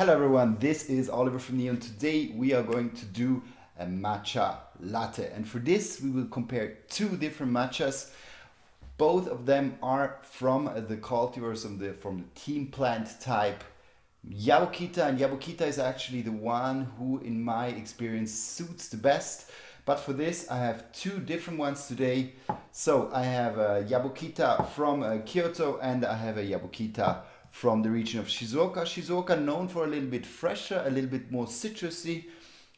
Hello everyone, this is Oliver from Neon. Today we are going to do a matcha latte, and for this we will compare two different matchas. Both of them are from the cultivars from the team plant type Yabukita, and Yabukita is actually the one who in my experience suits the best. But for this I have two different ones today. So I have a Yabukita from Kyoto, and I have a Yabukita from the region of Shizuoka. Shizuoka known for a little bit fresher, a little bit more citrusy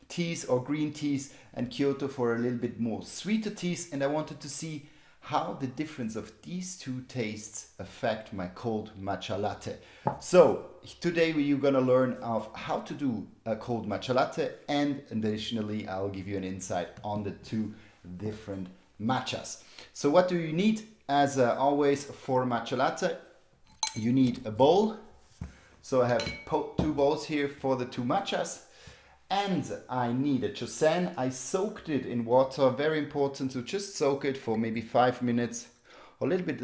teas or green teas, and Kyoto for a little bit more sweeter teas. And I wanted to see how the difference of these two tastes affect my cold matcha latte. So today we're gonna learn of how to do a cold matcha latte, and additionally I'll give you an insight on the two different matchas. So what do you need? As always for a matcha latte, you need a bowl. So I have two bowls here for the two matchas. And I need a chosen. I soaked it in water, very important to just soak it for maybe 5 minutes, or a little bit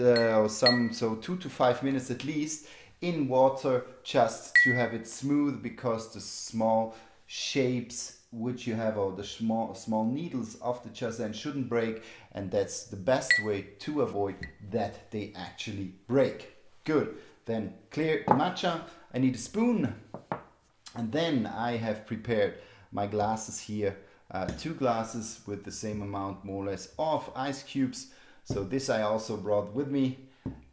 so 2 to 5 minutes at least in water, just to have it smooth, because the small shapes which you have, or the small needles of the chosen, shouldn't break, and that's the best way to avoid that they actually break. Good, then clear the matcha. I need a spoon. And then I have prepared my glasses here, 2 glasses with the same amount more or less of ice cubes. So this I also brought with me.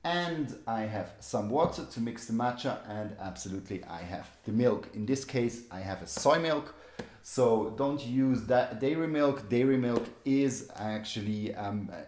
And I have some water to mix the matcha, and absolutely I have the milk. In this case I have a soy milk. So don't use that dairy milk. Dairy milk is actually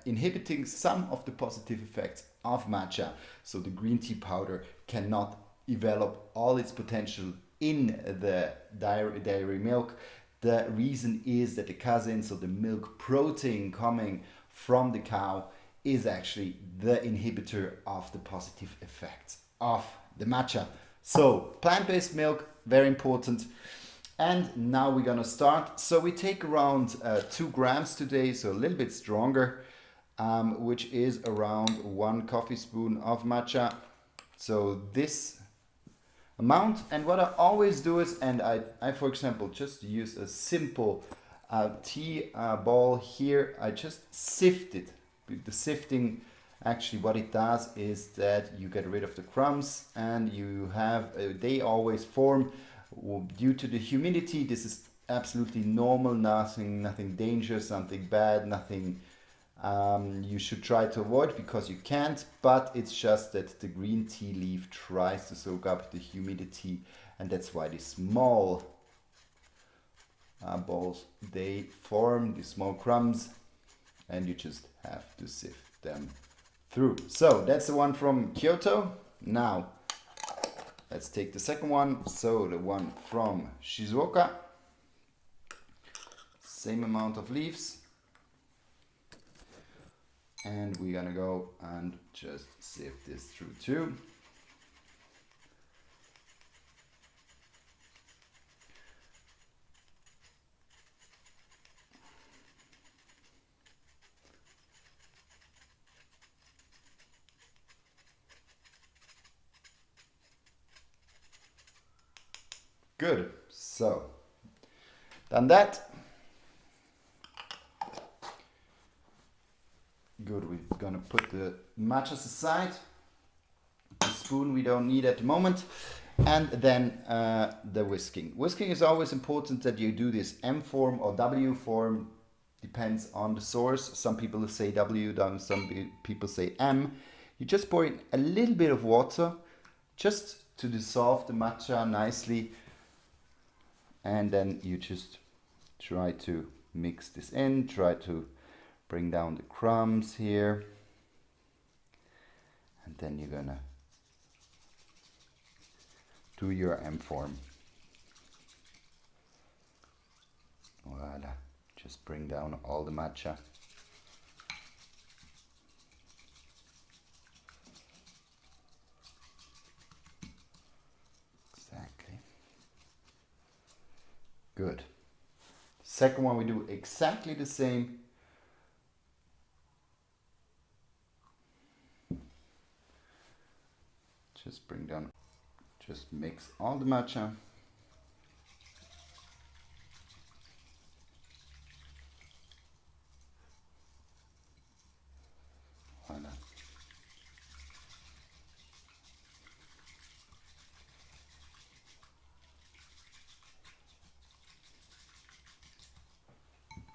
inhibiting some of the positive effects of matcha. So the green tea powder cannot develop all its potential in the dairy milk. The reason is that the casein, so the milk protein coming from the cow, is actually the inhibitor of the positive effects of the matcha. So plant-based milk, very important. And now we're gonna start. So we take around 2 grams today, so a little bit stronger, which is around 1 coffee spoon of matcha. So this amount. And what I always do is, and I for example just use a simple tea ball here. I just sift it. The sifting, actually what it does is that you get rid of the crumbs, and you have they always form due to the humidity. This is absolutely normal, nothing dangerous, nothing bad, nothing you should try to avoid, because you can't, but it's just that the green tea leaf tries to soak up the humidity, and that's why these small balls, they form these small crumbs, and you just have to sift them through. So that's the one from Kyoto. Now let's take the second one, so the one from Shizuoka. Same amount of leaves. And we're gonna go and just sift this through too. Good, so done that. Good, we're gonna put the matchas aside. The spoon we don't need at the moment. And then the whisking. Whisking is always important that you do this M form or W form, depends on the source. Some people say W, some people say M. You just pour in a little bit of water just to dissolve the matcha nicely. And then you just try to mix this in, try to bring down the crumbs here, and then you're gonna do your M form. Voila, just bring down all the matcha. Exactly. Good. Second one we do exactly the same. Just bring down, just mix all the matcha.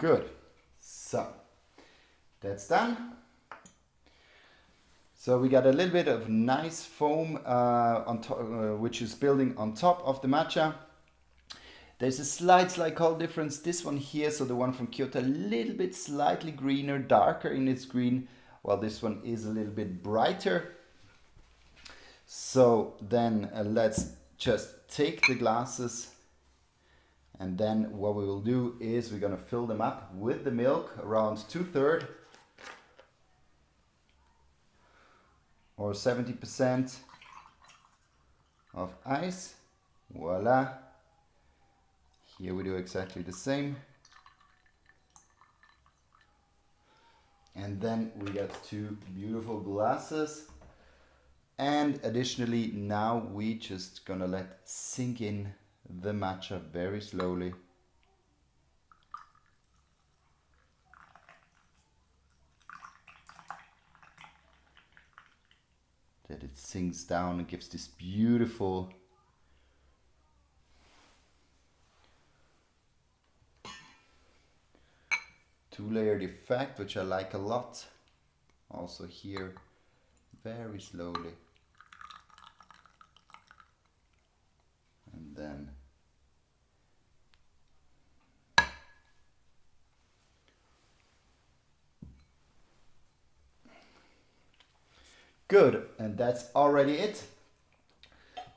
Good. So that's done. So we got a little bit of nice foam on top, which is building on top of the matcha. There's a slight color difference. This one here, so the one from Kyoto, a little bit slightly greener, darker in its green, while this one is a little bit brighter. So then let's just take the glasses, and then what we will do is we're gonna fill them up with the milk, around 2/3 or 70% of ice. Voila. Here we do exactly the same. And then we get 2 beautiful glasses. And additionally, now we just gonna let sink in the matcha very slowly. That it sinks down and gives this beautiful two-layered effect, which I like a lot. Also here, very slowly. And then good, and that's already it.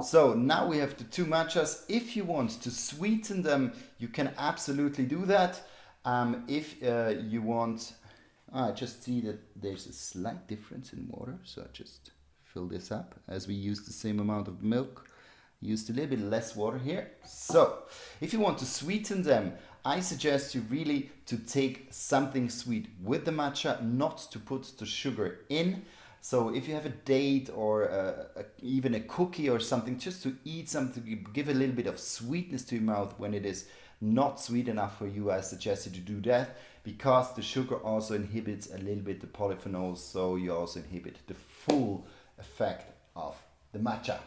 So now we have the 2 matchas. If you want to sweeten them, you can absolutely do that. If you want, I just see that there's a slight difference in water, so I just fill this up. As we use the same amount of milk, used a little bit less water here. So if you want to sweeten them, I suggest you really to take something sweet with the matcha, not to put the sugar in. So if you have a date or even a cookie or something, just to eat something, give a little bit of sweetness to your mouth when it is not sweet enough for you, I suggest you to do that, because the sugar also inhibits a little bit the polyphenols, so you also inhibit the full effect of the matcha.